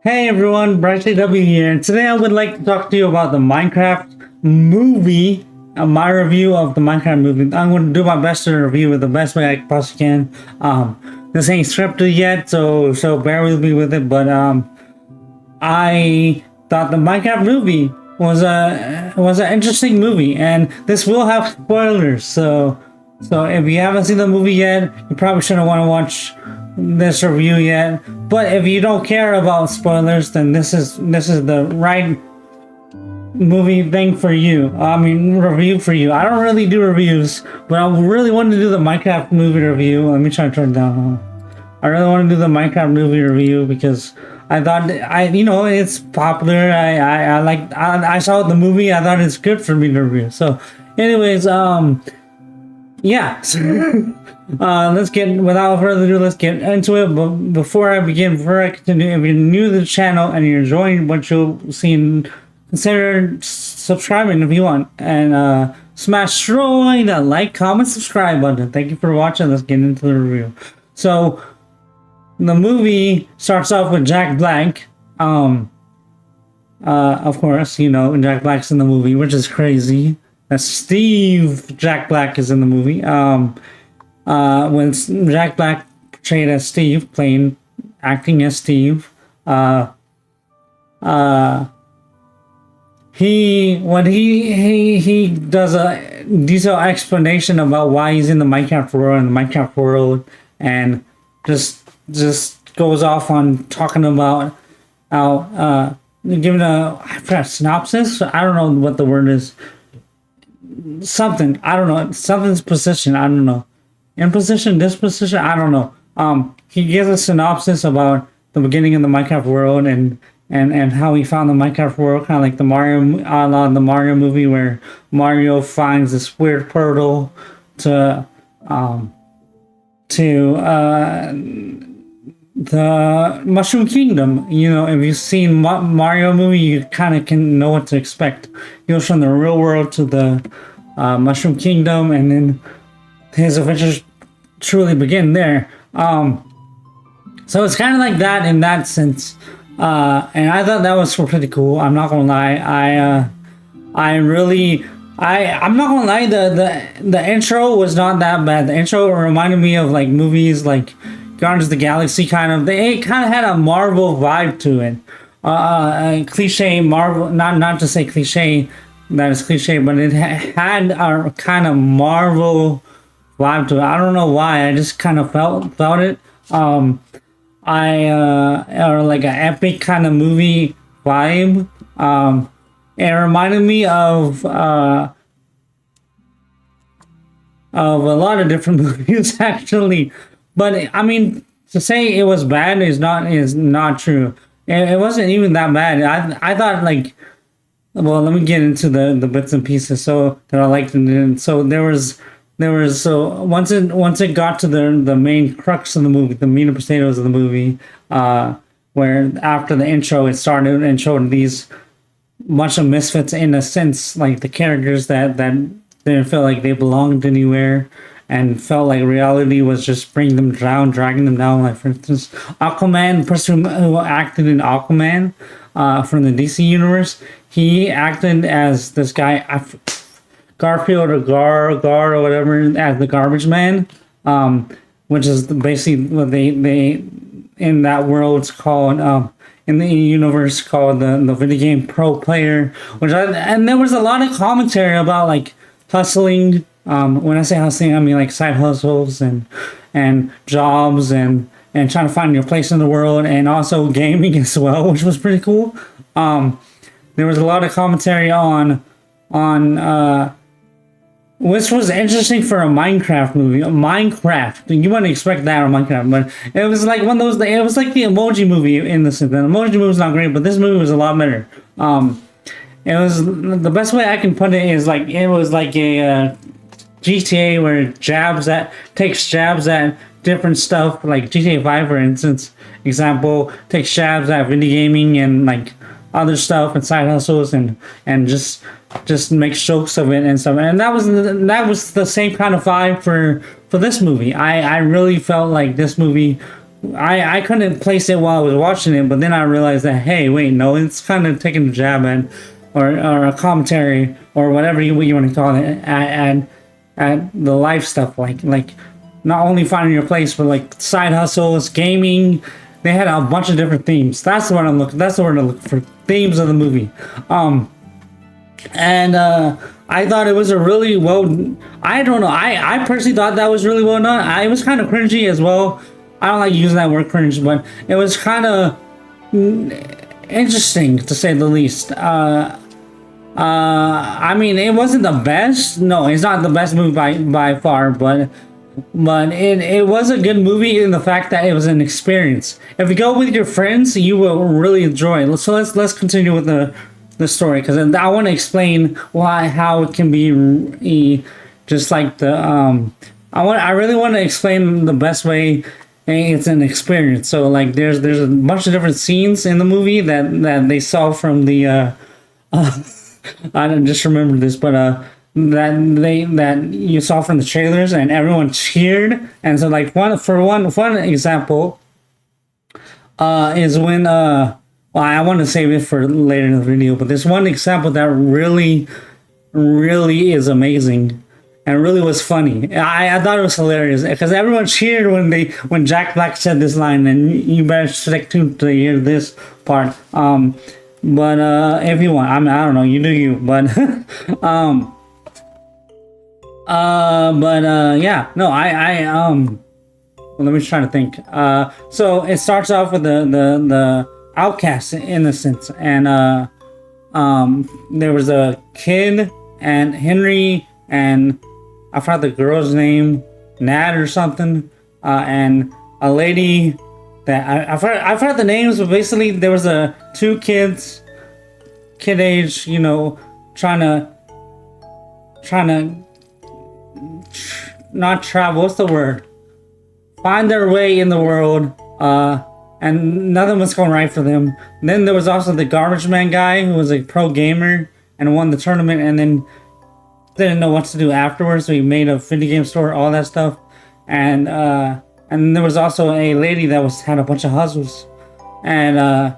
Hey everyone, BryceJW here, and today I would like to talk to you about the Minecraft movie, my review of the Minecraft movie. I'm going to do my best to review it the best way I possibly can. This ain't scripted yet, so bear with me with it, but I thought the Minecraft movie was an interesting movie, and this will have spoilers, so if you haven't seen the movie yet, you probably shouldn't want to watch this review yet. But if you don't care about spoilers, then this is the right movie thing for you. I mean, review for you. I don't really do reviews, but I really wanted to do the Minecraft movie review. Let me try to turn it down. I really want to do the Minecraft movie review because I thought it's popular. I saw the movie. I thought it's good for me to review. So, anyways, yeah. Let's get, without further ado, let's get into it. But before I continue, if you're new to the channel and you're enjoying what you'll see, consider subscribing if you want, and smash that like, comment, subscribe button. Thank you for watching. Let's get into the review. So the movie starts off with Jack Black. Of course, Jack Black's in the movie, which is crazy. Steve Jack Black is in the movie. When Jack Black portrayed as Steve, acting as Steve, he does a detailed explanation about why he's in the Minecraft world, and just goes off on talking about how giving a synopsis. I don't know what the word is. Something, I don't know. Something's position, I don't know. Imposition, disposition, I don't know. He gives a synopsis about the beginning of the Minecraft world and how he found the Minecraft world, kind of like the Mario movie, where Mario finds this weird portal to the Mushroom Kingdom. If you've seen Mario movie, you kind of can know what to expect. He goes from the real world to the Mushroom Kingdom, and then his adventures truly begin there. So it's kind of like that in that sense, and I thought that was pretty cool. I'm not gonna lie. I'm not gonna lie. The intro was not that bad. The intro reminded me of like movies like Guardians of the Galaxy, kind of. It kind of had a Marvel vibe to it. A cliche Marvel, not to say cliche. That is cliche, but it had a kind of Marvel vibe to it. I don't know why. I just kind of felt it. Or like an epic kind of movie vibe. It reminded me of a lot of different movies actually. But I mean, to say it was bad is not true. It wasn't even that bad. I thought like. Well, let me get into the bits and pieces that I liked. And so there was so once it got to the main crux of the movie, the meat and potatoes of the movie, where after the intro it started and showed these bunch of misfits, in a sense, like the characters that didn't feel like they belonged anywhere and felt like reality was just bringing them down, dragging them down. Like, for instance, Aquaman, the person who acted in Aquaman from the DC universe, he acted as this guy, Garfield or Gar or whatever, as the Garbage Man, which is basically what they in that world it's called, in the universe called the video game pro player, and there was a lot of commentary about like hustling. When I say hustling, I mean like side hustles and jobs and trying to find your place in the world, and also gaming as well, which was pretty cool. There was a lot of commentary on which was interesting for a Minecraft movie. You wouldn't expect that on Minecraft, but it was like one of those. It was like the Emoji movie in the sense. The Emoji movie was not great, but this movie was a lot better. It was, the best way I can put it is like it was like a GTA where it takes jabs at different stuff, like GTA 5 for instance, takes jabs at video gaming and like other stuff and side hustles and just makes jokes of it and stuff. And that was the same kind of vibe for this movie. I really felt like this movie I couldn't place it while I was watching it, but then I realized that, hey, wait, no, it's kind of taking a jab at, or a commentary, or whatever you want to call it, at the life stuff, like not only finding your place, but like side hustles, gaming. They had a bunch of different themes. That's the word I'm looking. That's the word I'm looking for. Themes of the movie. And I thought it was a really well. I don't know. I personally thought that was really well done. It was kind of cringy as well. I don't like using that word cringe, but it was kind of interesting to say the least. I mean, it wasn't the best. No, it's not the best movie by far, but it was a good movie in the fact that it was an experience. If you go with your friends, you will really enjoy it. So let's continue with the story, because I want to explain how it can be just like the I really want to explain the best way. It's an experience. So like there's a bunch of different scenes in the movie that they saw from the I don't just remember this, but that you saw from the trailers, and everyone cheered. And so like one example is when well, I want to save it for later in the video, but there's one example that really is amazing and really was funny. I thought it was hilarious because everyone cheered when Jack Black said this line, and you better stick to hear this part. But if you want, I mean, I don't know, you do you, but yeah, no, well, let me try to think. So it starts off with the outcast innocence, and there was a kid and Henry, and I forgot the girl's name, Nat or something, and a lady that I forgot the names, but basically there was two kids, kid age, you know, trying to not travel. What's the word? Find their way in the world. And nothing was going right for them. And then there was also the garbage man guy who was a pro gamer and won the tournament, and then didn't know what to do afterwards, so he made a video game store, all that stuff. And there was also a lady that had a bunch of hustles, and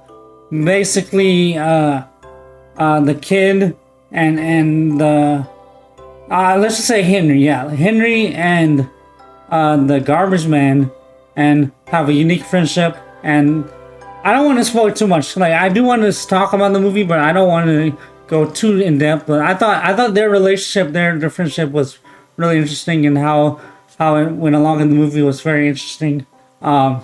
basically the kid and the let's just say Henry, and the garbage man, and have a unique friendship. And I don't want to spoil too much. Like, I do want to talk about the movie, but I don't want to go too in depth. But I thought their relationship, their friendship was really interesting, and how it went along in the movie was very interesting. There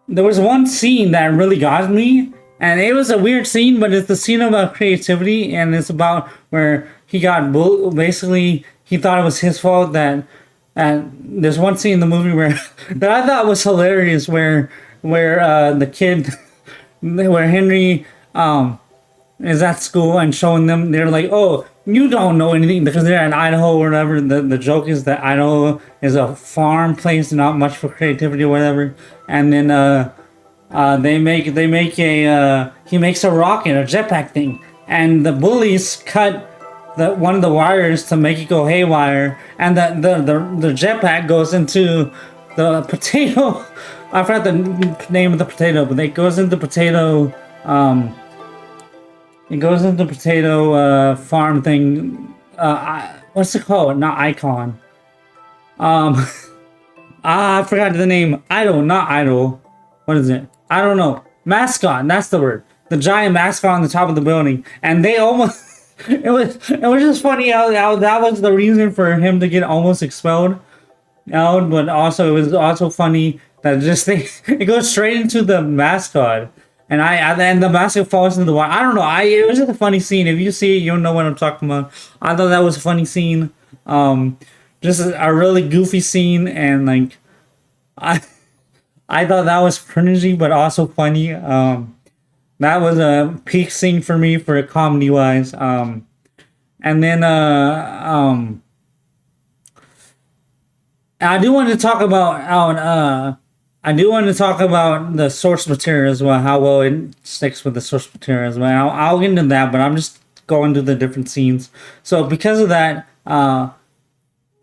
was one scene that really got me, and it was a weird scene, but it's the scene about creativity, and it's about where he got basically he thought it was his fault that. And there's one scene in the movie where that I thought was hilarious, where the kid, where Henry is at school and showing them, they're like, oh, you don't know anything, because they're in Idaho or whatever. The joke is that Idaho is a farm place, not much for creativity or whatever. And then he makes a rocket, a jetpack thing, and the bullies cut one of the wires to make it go haywire, and the jetpack goes into the potato. I forgot the name of the potato, but it goes into potato. It goes into potato farm thing. What's it called? Not icon. I forgot the name. Not idol. What is it? I don't know. Mascot. That's the word. The giant mascot on the top of the building, and they almost. It was just funny how that was the reason for him to get almost expelled out, but also it was also funny that it goes straight into the mascot, and and the mascot falls into the water. I don't know. It was just a funny scene. If you see it, you'll know what I'm talking about. I thought that was a funny scene. Just a really goofy scene, and like I thought that was cringy, but also funny. That was a peak scene for me for comedy wise. And then I do want to talk about the source material as well, how well it sticks with the source material as well. I'll get into that, but I'm just going to the different scenes. So because of that,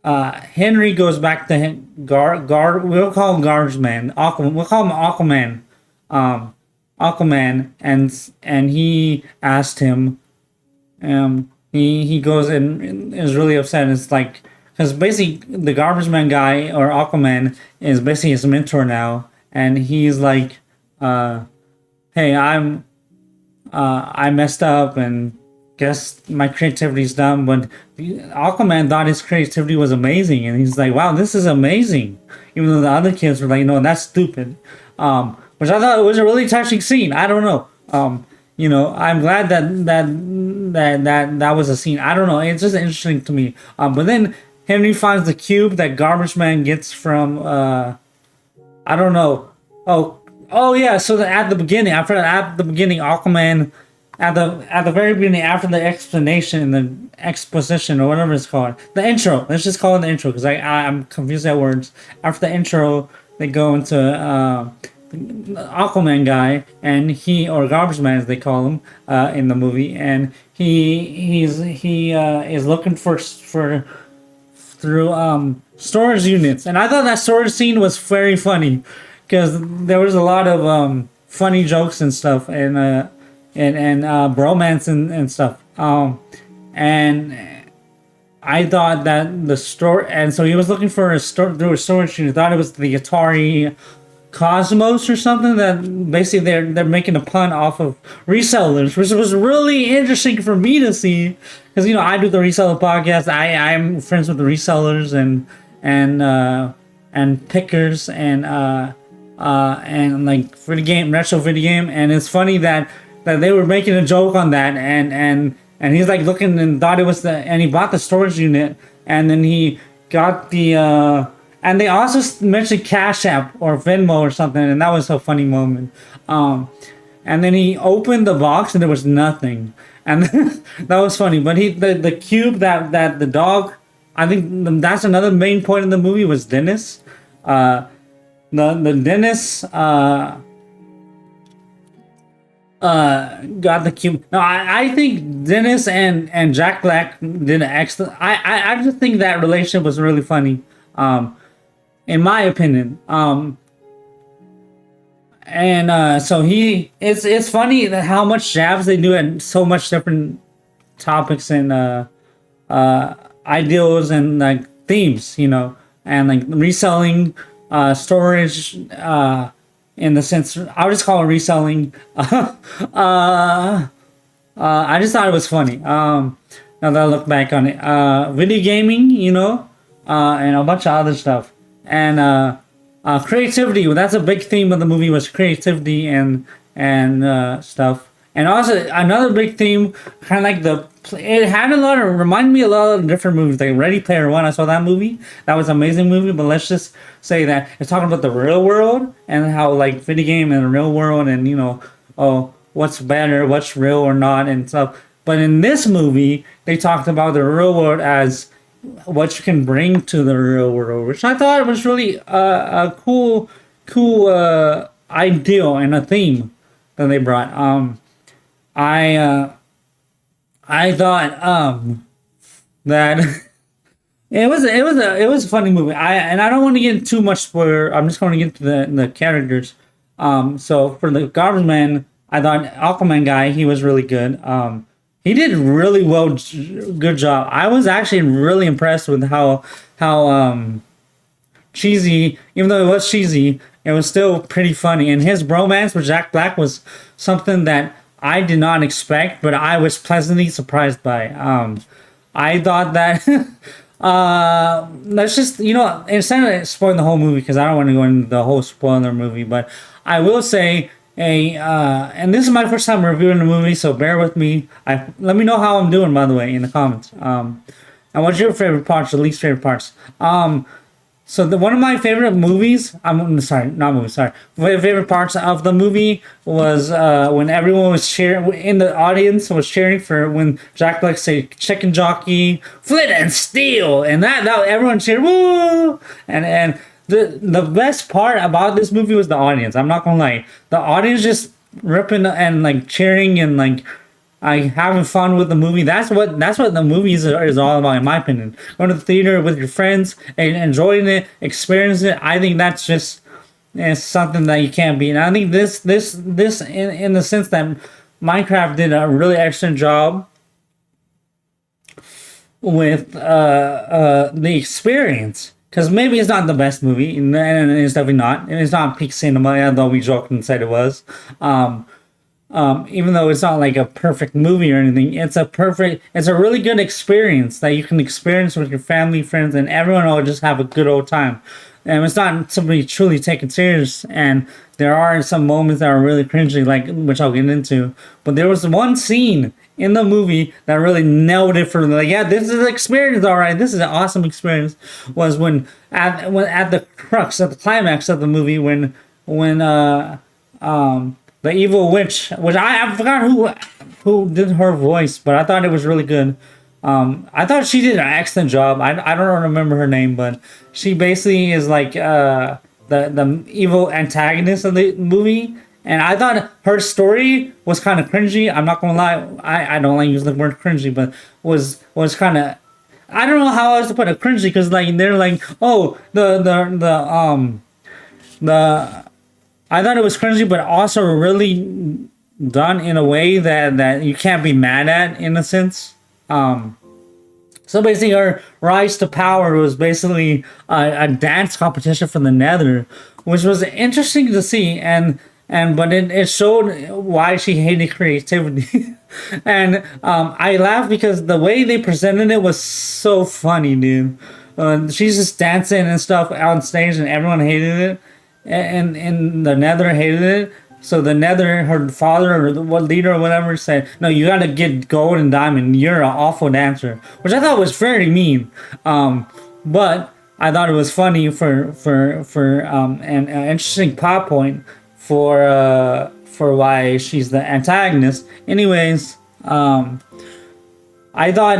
Henry goes back to we'll call him Garbage Man. We'll call him Aquaman. Um, Aquaman, and he asked him. He goes and is really upset. It's like because basically the Garbage Man guy or Aquaman is basically his mentor now, and he's like, "Hey, I messed up and guess my creativity's done." But Aquaman thought his creativity was amazing, and he's like, "Wow, this is amazing," even though the other kids were like, "No, that's stupid." Which I thought was a really touching scene. I don't know. I'm glad that was a scene. I don't know. It's just interesting to me. But then Henry finds the cube that Garbage Man gets from I don't know. Oh yeah. So at the beginning, at the beginning, Aquaman at the very beginning, after the explanation, the exposition or whatever it's called, the intro. Let's just call it the intro because I'm confused at words. After the intro, they go into Aquaman guy, and he or Garbage Man as they call him in the movie, and he is looking for through storage units, and I thought that storage scene was very funny because there was a lot of funny jokes and stuff, and bromance and stuff. And I thought that the store, and so he was looking for a store through a storage unit. Thought it was the Atari Cosmos or something. That basically they're making a pun off of resellers, which was really interesting for me to see because I do the reseller podcast. I'm friends with the resellers and pickers and like retro video game, and it's funny that they were making a joke on that, and he's like looking and thought it was and he bought the storage unit, and then he got the and they also mentioned Cash App or Venmo or something, and that was a funny moment. And then he opened the box and there was nothing, and that was funny. But the cube that the dog, I think that's another main point of the movie was Dennis. The Dennis got the cube. No, I think Dennis and Jack Black did an excellent. I just think that relationship was really funny. In my opinion. So it's funny that how much jabs they do at so much different topics and ideals and like themes, and like reselling, storage, in the sense I'll just call it reselling. I just thought it was funny. Now that I look back on it, video gaming, and a bunch of other stuff, and creativity. Well, that's a big theme of the movie was creativity and stuff. And also another big theme, kind of like it had a lot of reminded me a lot of different movies, like Ready Player One. I saw that movie. That was an amazing movie. But let's just say that it's talking about the real world and how like video game and the real world and what's better, what's real or not and stuff. But in this movie, they talked about the real world as what you can bring to the real world, which I thought was really a cool ideal and a theme that they brought. I thought that it was a funny movie. I don't want to get too much spoiler. I'm just going to get to the characters. So for the Garbage Man, I thought Aquaman guy, he was really good. He did really well, good job. I was actually really impressed with how cheesy, even though it was cheesy, it was still pretty funny. And his bromance with Jack Black was something that I did not expect, but I was pleasantly surprised by. I thought that let's just instead of spoiling the whole movie because I don't want to go into the whole spoiler movie, but I will say and this is my first time reviewing the movie, so bear with me. Let me know how I'm doing, by the way, in the comments. And what's your favorite parts, or least favorite parts? So one of my favorite movies, my favorite parts of the movie was when everyone was cheering in the audience was cheering for when Jack Black said "chicken jockey, flint and steel," and that everyone cheered woo, and the best part about this movie was the audience. I'm not gonna lie, the audience just ripping and like cheering and like having fun with the movie. That's what the movies is all about, in my opinion. Going to the theater with your friends and enjoying it, experiencing it. I think that's just it's something that you can't beat. And I think this in the sense that Minecraft did a really excellent job with the experience. Because maybe it's not the best movie, and it's definitely not. And it's not peak cinema, although we joked and said it was. Even though it's not like a perfect movie or anything, it's a really good experience that you can experience with your family, friends, and everyone will just have a good old time. And it's not somebody truly taken serious, and there are some moments that are really cringy, like which I'll get into. But there was one scene in the movie that really nailed it for me. Like, yeah, this is an experience, all right. This is an awesome experience. Was when at the crux, at the climax of the movie, when the evil witch, which I forgot who did her voice, but I thought it was really good. I thought she did an excellent job. I don't remember her name, but she basically is like the evil antagonist of the movie. And I thought her story was kind of cringy. I'm not gonna lie, I don't like using the word cringy, but was kind of, I don't know how else to put it, cringy, because like they're like, oh, the I thought it was cringy, but also really done in a way that you can't be mad at, in a sense. So basically, her rise to power was basically a dance competition for the Nether, which was interesting to see, but it showed why she hated creativity. And I laughed because the way they presented it was so funny, dude. She's just dancing and stuff on stage, and everyone hated it, and the Nether hated it. So the Nether, her father or what leader or whatever, said, "No, you gotta get gold and diamond. You're an awful dancer," which I thought was very mean. But I thought it was funny for an interesting plot point for why she's the antagonist. Anyways, I thought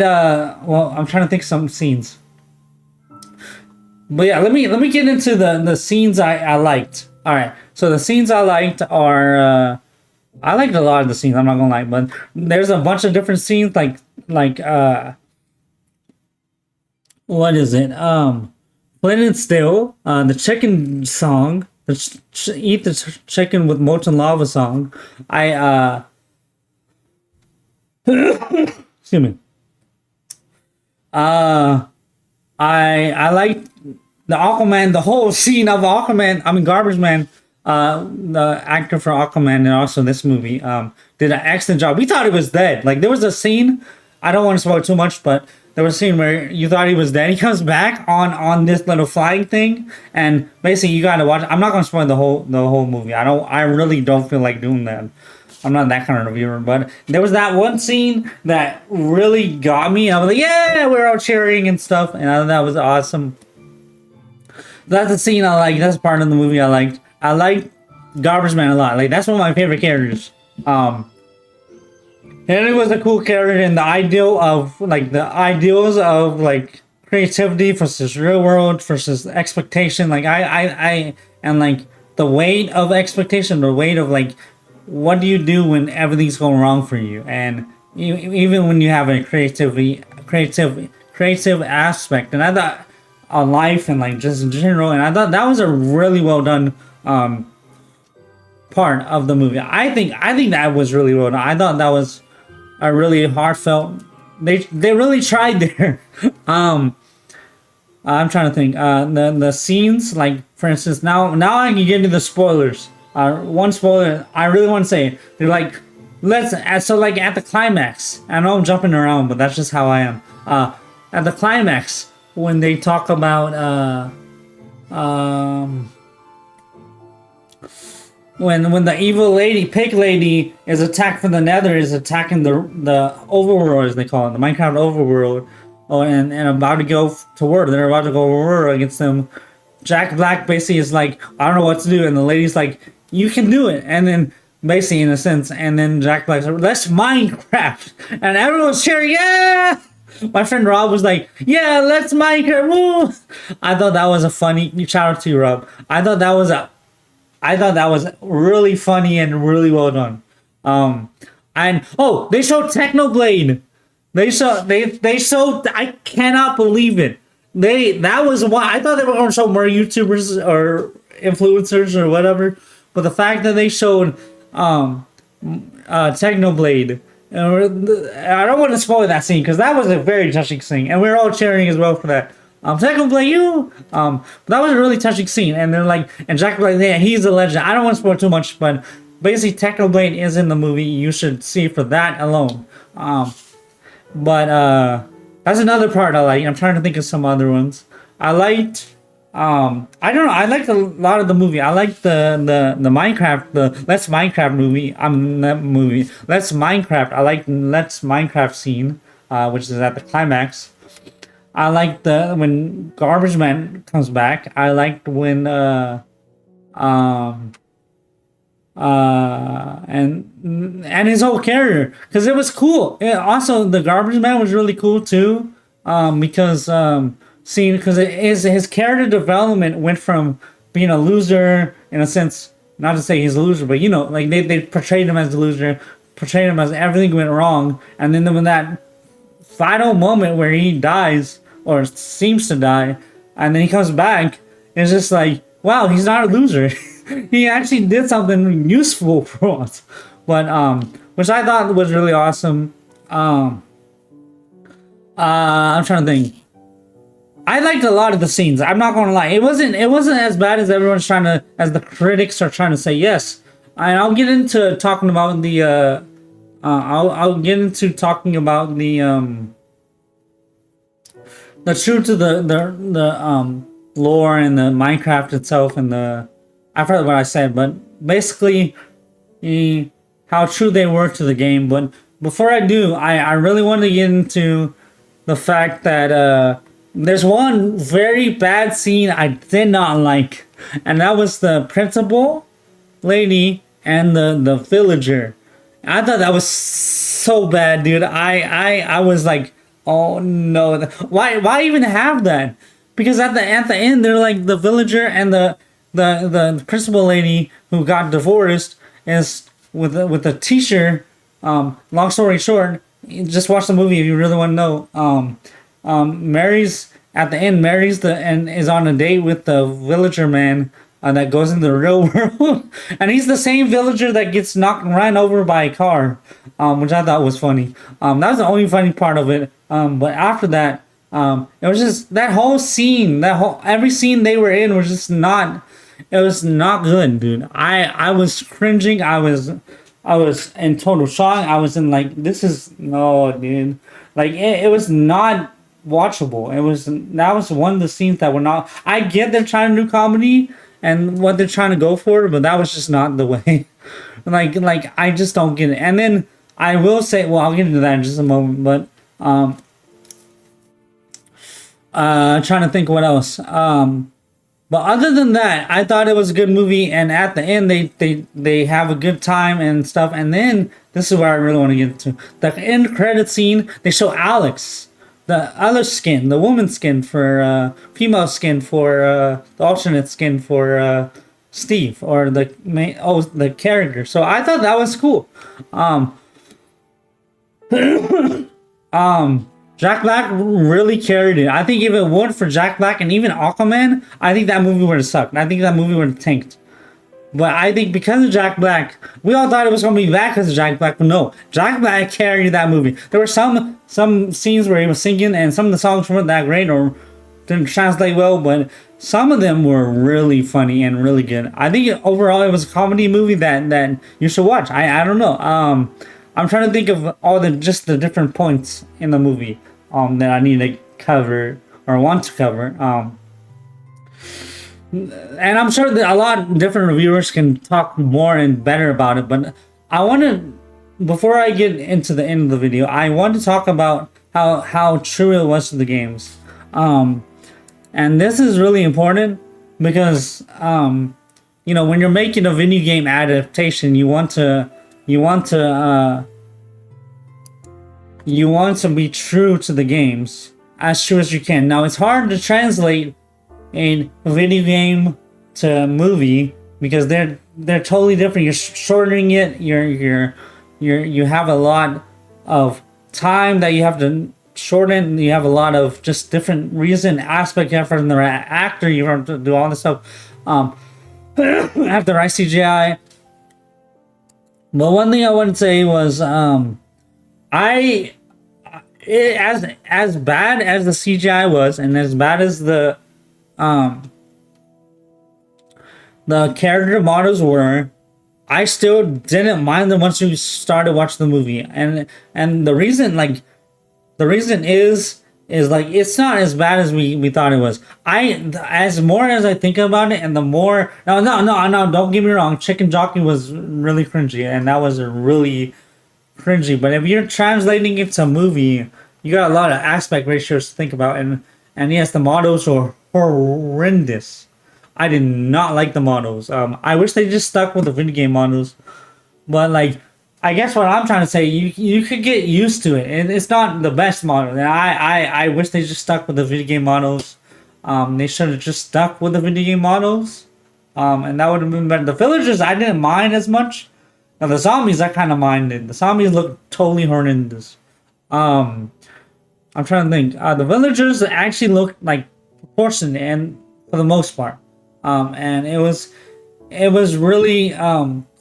well, I'm trying to think of some scenes. But yeah, let me get into the scenes I liked. All right, so the scenes I liked are I liked a lot of the scenes. I'm not gonna lie, but there's a bunch of different scenes like what is it? Flint and Steel, the chicken song, the eat the chicken with molten lava song. I excuse me. I liked the Aquaman, the whole scene of Aquaman. I mean, Garbage Man, the actor for Aquaman, and also this movie, did an excellent job. We thought he was dead. Like, there was a scene. I don't want to spoil too much, but there was a scene where you thought he was dead. He comes back on this little flying thing, and basically you gotta watch. I'm not gonna spoil the whole movie. I really don't feel like doing that. I'm not that kind of reviewer, but there was that one scene that really got me. I was like, yeah, we're all cheering and stuff, and I thought that was awesome. That's the scene I like. That's part of the movie I liked. I liked Garbage Man a lot. Like, that's one of my favorite characters. Henry was a cool character, and the ideals of like creativity versus real world versus expectation. Like I and like the weight of expectation, the weight of like what do you do when everything's going wrong for you, and even when you have a creative aspect. And I thought on life and like just in general, and I thought that was a really well done part of the movie. I think that was really well done. I thought that was a really heartfelt. They really tried there. I'm trying to think. The scenes, like for instance, now I can get into the spoilers. One spoiler I really want to say. They're like, like at the climax. I know I'm jumping around, but that's just how I am. At the climax, when they talk about when the evil pig lady is attacked from the Nether, is attacking the overworld, as they call it, the Minecraft overworld, and about to go to war. They're about to go to war against them. Jack Black basically is like, I don't know what to do, and the lady's like, you can do it. And then basically, in a sense, and then Jack Black's like, let's Minecraft, and everyone's cheering, yeah. My friend Rob was like, yeah, let's Minecraft, woo. I thought that was a funny. Shout out to you, Rob. I thought that was really funny and really well done. And oh, they showed Technoblade. They showed. I cannot believe it. That was why I thought they were going to show more YouTubers or influencers or whatever. But the fact that they showed Technoblade, I don't want to spoil that scene because that was a very touching scene, and we were all cheering as well for that. Technoblade, you. That was a really touching scene, and they're like, and Jack like, yeah, he's a legend. I don't want to spoil too much, but basically, Technoblade is in the movie. You should see for that alone. But that's another part I like. I'm trying to think of some other ones. I liked. I don't know. I liked a lot of the movie. I liked the Minecraft, the Let's Minecraft movie. That movie. Let's Minecraft. I liked Let's Minecraft scene, which is at the climax. I liked when Garbage Man comes back. I liked when and his whole character, because it was cool. Also, the Garbage Man was really cool too, because his character development went from being a loser in a sense, not to say he's a loser, but like they portrayed him as a loser, portrayed him as everything went wrong, and then when that final moment where he dies or seems to die, and then he comes back, it's just like, wow, he's not a loser. He actually did something useful for us, but which I thought was really awesome. I'm trying to think. I liked a lot of the scenes. I'm not gonna lie. It wasn't as bad as everyone's as the critics are trying to say. Yes, and I'll get into talking about the. I'll get into talking about the truth to the lore and the Minecraft itself and I forgot what I said, but basically how true they were to the game. But before I do, I really want to get into the fact that there's one very bad scene I did not like, and that was the principal lady and the villager. I thought that was so bad, dude. I was like, oh no, why even have that? Because at the end, they're like the villager and the principal lady who got divorced is with a teacher. Long story short, just watch the movie if you really want to know. Marries at the end, and is on a date with the villager man that goes in the real world, and he's the same villager that gets ran over by a car, which I thought was funny. That was the only funny part of it. But after that, it was just that whole scene, every scene they were in was just not. It was not good, dude. I was cringing. I was in total shock. I was in like, this is no, dude. Like it was not watchable. That was one of the scenes that were not. I get they're trying to do comedy and what they're trying to go for, but that was just not the way. like I just don't get it. And then I will say, well, I'll get into that in just a moment. But trying to think what else. But other than that, I thought it was a good movie, and at the end, they have a good time and stuff. And then this is where I really want to get into the end credit scene. They show Alex, the other skin, the woman skin for female skin for the alternate skin for Steve or the character. So I thought that was cool. Jack Black really carried it. I think if it weren't for Jack Black and even Aquaman, I think that movie would have sucked. I think that movie would have tanked. But I think because of Jack Black, we all thought it was going to be bad because of Jack Black, but no. Jack Black carried that movie. There were some scenes where he was singing and some of the songs weren't that great or didn't translate well, but some of them were really funny and really good. I think overall it was a comedy movie that you should watch. I don't know. I'm trying to think of all the different points in the movie that I need to cover or want to cover. And I'm sure that a lot of different reviewers can talk more and better about it. But I want to, before I get into the end of the video, I want to talk about how true it was to the games. And this is really important because when you're making a video game adaptation, you want to be true to the games, as true as you can. Now, it's hard to translate a video game to a movie because they're totally different. You're shortening it, you're you have a lot of time that you have to shorten. You have a lot of just different reason aspect. You have from the actor. You have to do all this stuff. After CGI. But one thing I wouldn't say was I as bad as the CGI was, and as bad as the character models were, I still didn't mind them once you started watching the movie. And the reason, like, the reason is like it's not as bad as we thought it was. As more as I think about it, and the more no, don't get me wrong, Chicken Jockey was really cringy, and that was really cringy. But if you're translating it to a movie, you got a lot of aspect ratios to think about, and yes, the models were horrendous. I did not like the models. I wish they just stuck with the video game models. But like, I guess what I'm trying to say, you could get used to it, and it's not the best model. And I wish they just stuck with the video game models. They should have just stuck with the video game models. And that would have been better. The villagers I didn't mind as much. Now the zombies I kind of minded. The zombies look totally horrendous. I'm trying to think. The villagers actually looked like proportionate, and for the most part. And it was really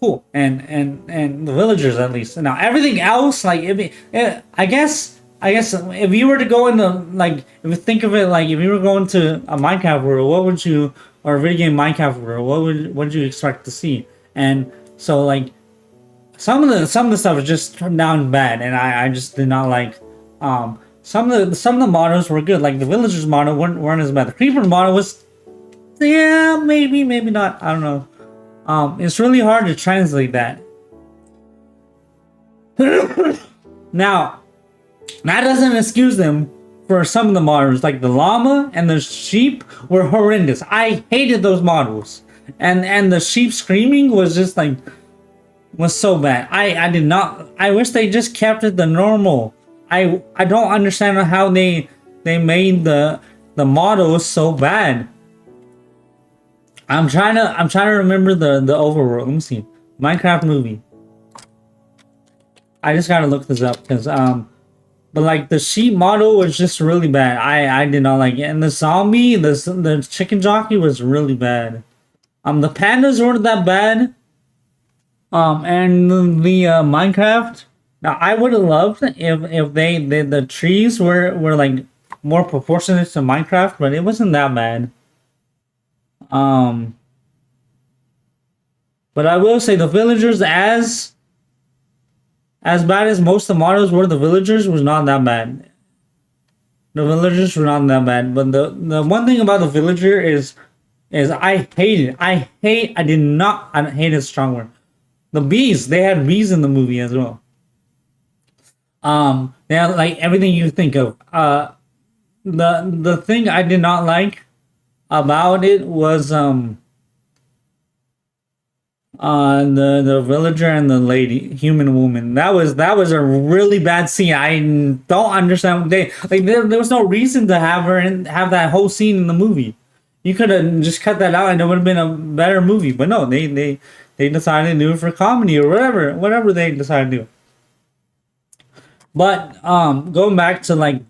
cool, and the villagers at least. Now everything else, like I guess if you were to go into, like, if you think of it like if you were going to a Minecraft world, what would you, or a video game Minecraft world, what would you expect to see? And so like some of the stuff is just turned down bad, and I just did not like. Some of the models were good, like the villagers model weren't as bad. The creeper model was, yeah, maybe not. I don't know. It's really hard to translate that. Now, that doesn't excuse them for some of the models, like the llama and the sheep were horrendous. I hated those models, and the sheep screaming was just like was so bad. I did not. I wish they just kept it the normal. I don't understand how they made the models so bad. I'm trying to remember the overworld. Let me see. Minecraft movie. I just gotta look this up because but like the sheep model was just really bad. I did not like it, and the zombie, the chicken jockey was really bad. The pandas weren't that bad. And the Minecraft. Now I would have loved if the trees were like more proportionate to Minecraft, but it wasn't that bad. But I will say the villagers, as bad as most of the models were, the villagers was not that bad. The villagers were not that bad. But the one thing about the villager is I hate it. I hate is a strong word. The bees, they had bees in the movie as well. They had like everything you think of. The thing I did not like about it was the villager and the lady, human woman. That was a really bad scene. I don't understand. There was no reason to have her and have that whole scene in the movie. You could have just cut that out and it would have been a better movie. But no, they decided to do it for comedy or whatever they decided to do. But going back to like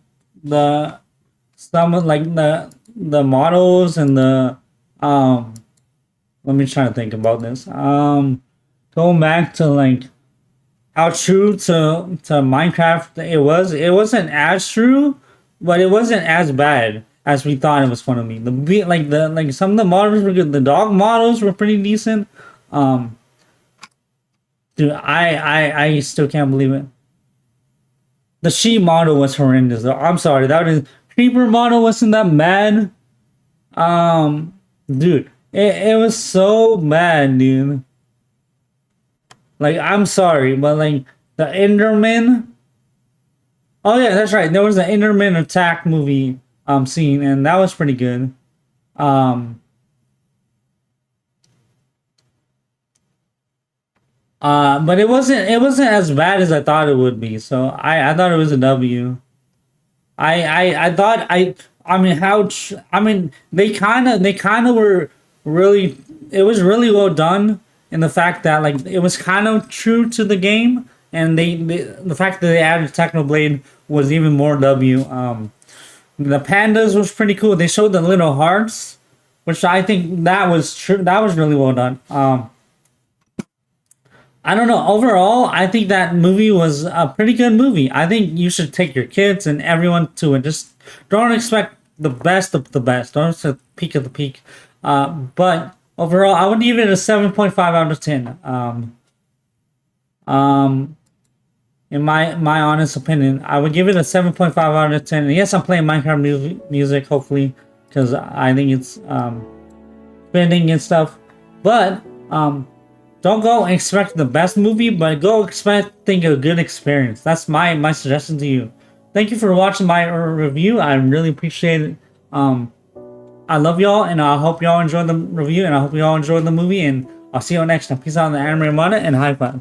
some of like the models and the let me try to think about this. Going back to like how true to Minecraft it wasn't as true, but it wasn't as bad as we thought it was fun of me. Like some of the models were good. The dog models were pretty decent. Dude, I still can't believe it. The sheep model was horrendous though. I'm sorry, creeper model wasn't that bad. Dude, it was so bad, dude. Like, I'm sorry, but like the Enderman. Oh yeah, that's right. There was an Enderman attack movie scene, and that was pretty good. But it wasn't as bad as I thought it would be. So I thought it was a W. I thought I mean they kind of were really, it was really well done in the fact that like it was kind of true to the game, and the fact that they added Technoblade was even more W. The pandas was pretty cool. They showed the little hearts, which I think that was true. That was really well done. I don't know. Overall, I think that movie was a pretty good movie. I think you should take your kids and everyone to it. Just don't expect the best of the best. Don't expect the peak of the peak. But overall, I would give it a 7.5 out of 10. Um, in my honest opinion, I would give it a 7.5 out of 10. And yes, I'm playing Minecraft music, hopefully, because I think it's spinning and stuff. But don't go expect the best movie, but go expecting a good experience. That's my suggestion to you. Thank you for watching my review. I really appreciate it. I love y'all, and I hope y'all enjoyed the review, and I hope y'all enjoyed the movie, and I'll see y'all next time. Peace out on the anime manga, and high five.